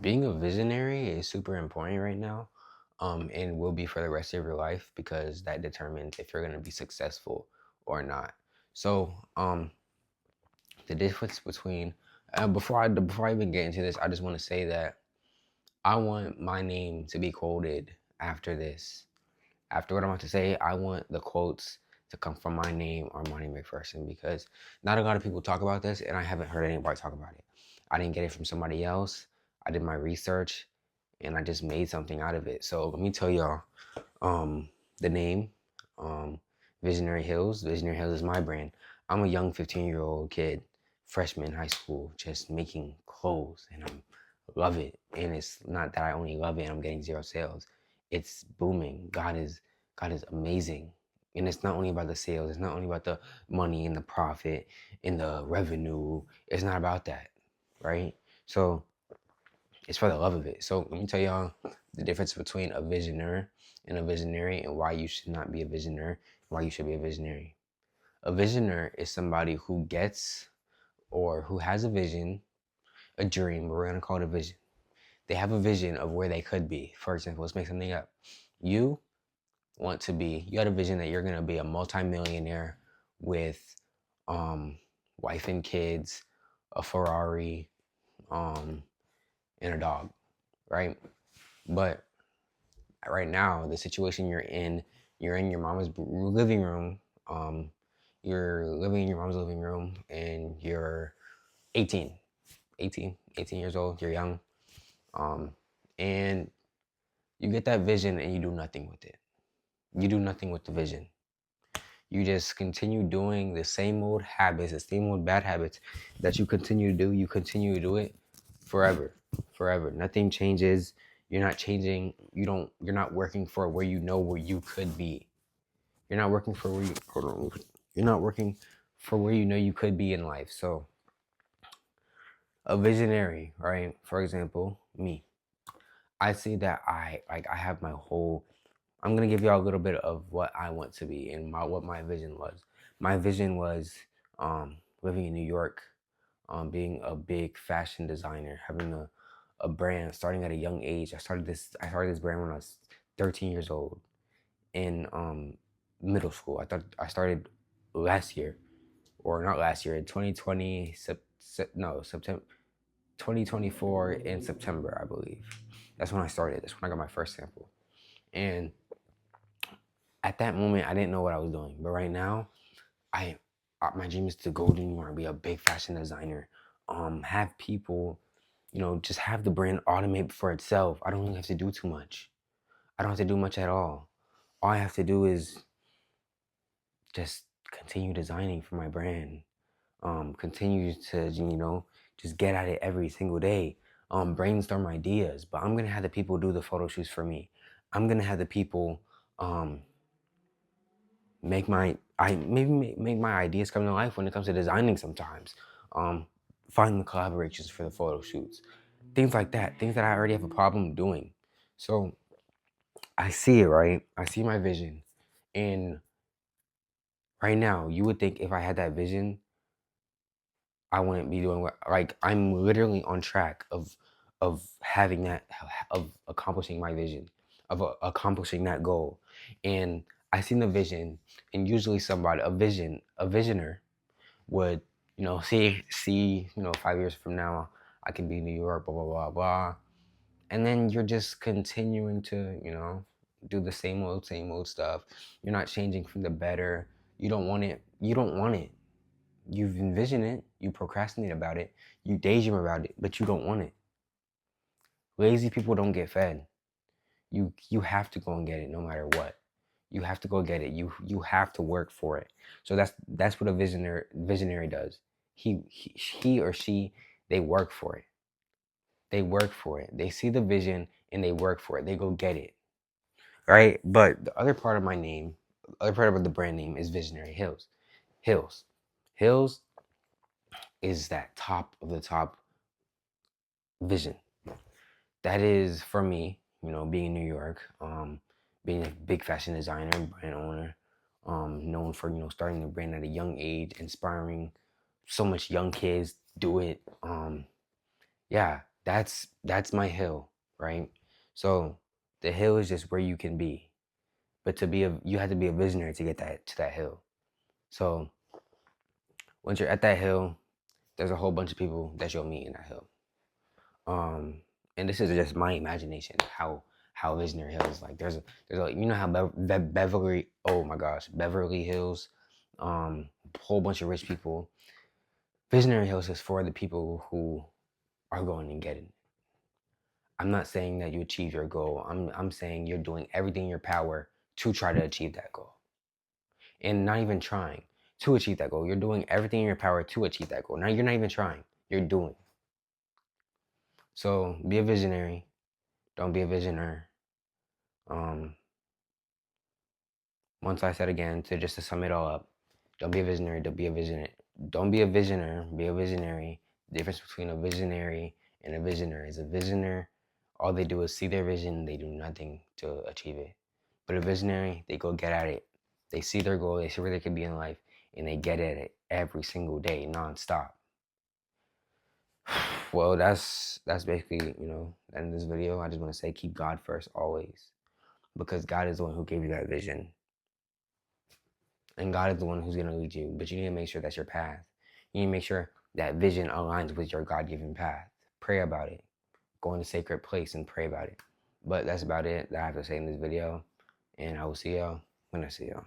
Being a visionary is super important right now, and will be for the rest of your life because that determines if you're going to be successful or not. So, the difference between before I even get into this, I just want to say that I want my name to be quoted after this. After what I'm about to say, I want the quotes to come from my name, Armani McPherson, because not a lot of people talk about this, and I haven't heard anybody talk about it. I didn't get it from somebody else. I did my research, and I just made something out of it. So let me tell y'all, the name, um, Visionary Hills. Visionary Hills is my brand. I'm a young 15-year-old kid, freshman in high school, just making clothes, and I love it. And it's not that I only love it and I'm getting zero sales. It's booming. God is amazing. And it's not only about the sales, it's not only about the money and the profit and the revenue. It's not about that, right? So it's for the love of it. So let me tell y'all the difference between a visionary and a visionary, and why you should not be a visionary, why you should be a visionary. A visionary is somebody who gets or who has a vision, a dream, but we're gonna call it a vision. They have a vision of where they could be. For example, let's make something up. You you had a vision that you're gonna be a multimillionaire with wife and kids, a Ferrari, um, and a dog, right? But right now, the situation you're in your mama's living room. You're living in your mom's living room, and you're 18, 18 years old. You're young, um, and you get that vision, and you do nothing with it. You do nothing with the vision. You just continue doing the same old habits, the same old bad habits that you continue to do. You continue to do it forever, forever. Nothing changes. You're not changing. You're not working for where you know where you could be. You're not working for where you hold on. You're not working for where you know you could be in life. So a visionary, right? For example, me. I see that I have my whole. I'm gonna give y'all a little bit of what I want to be and what my vision was. My vision was living in New York, being a big fashion designer, having a brand, starting at a young age. I started this brand when I was 13 years old in middle school. I started last year, or not last year, in 2020, September 2024 in September, I believe. That's when I started. That's when I got my first sample. And at that moment, I didn't know what I was doing. But right now, I my dream is to go to New York, be a big fashion designer, have people, just have the brand automate for itself. I don't really have to do too much. I don't have to do much at all. All I have to do is just continue designing for my brand. Continue to just get at it every single day. Brainstorm ideas, but I'm gonna have the people do the photo shoots for me. I'm gonna have the people um, make my I maybe make my ideas come to life when it comes to designing sometimes. Um, find the collaborations for the photo shoots, things like that. Things that I already have a problem doing. So I see it, right. I see my vision, and right now you would think if I had that vision I wouldn't be doing what, like, I'm literally on track of having that, of accomplishing my vision, of accomplishing that goal. And I seen the vision, and usually a visioner would, see, 5 years from now, I can be in New York, blah, blah, blah, blah. And then you're just continuing to, do the same old stuff. You're not changing from the better. You don't want it. You don't want it. You've envisioned it, you procrastinate about it, you daydream about it, but you don't want it. Lazy people don't get fed. You have to go and get it no matter what. You have to go get it. You have to work for it. So that's what a visionary does. He or she, they work for it. They work for it. They see the vision and they work for it. They go get it. Right? But the other part of my name, the other part of the brand name is Visionary Hills. Hills. Hills is that top of the top vision. That is for me, being in New York, being a big fashion designer, brand owner, known for, starting the brand at a young age, inspiring so much young kids do it. Yeah, That's my hill, right? So the hill is just where you can be, but you have to be a visionary to get that to that hill. So once you're at that hill, there's a whole bunch of people that you'll meet in that hill. Um, and this is just my imagination how Visionary Hills like. There's a, you know how Beverly, oh my gosh, Beverly Hills, a whole bunch of rich people. Visionary Hills is for the people who are going and getting it. I'm not saying that you achieve your goal. I'm saying you're doing everything in your power to try to achieve that goal. And not even trying to achieve that goal. You're doing everything in your power to achieve that goal. Now you're not even trying. You're doing. So be a visionary. Don't be a visioner. Um, Once I said again, to just to sum it all up, don't be a visionary. Don't be a visionary. Don't be a visioner. Be a visionary. The difference between a visionary and a visionary is a visioner. All they do is see their vision. They do nothing to achieve it. But a visionary, they go get at it. They see their goal. They see where they could be in life, and they get at it every single day, nonstop. Well, that's basically the end of this video. I just want to say keep God first always, because God is the one who gave you that vision. And God is the one who's going to lead you. But you need to make sure that's your path. You need to make sure that vision aligns with your God given path. Pray about it. Go in a sacred place and pray about it. But that's about it that I have to say in this video. And I will see y'all when I see y'all.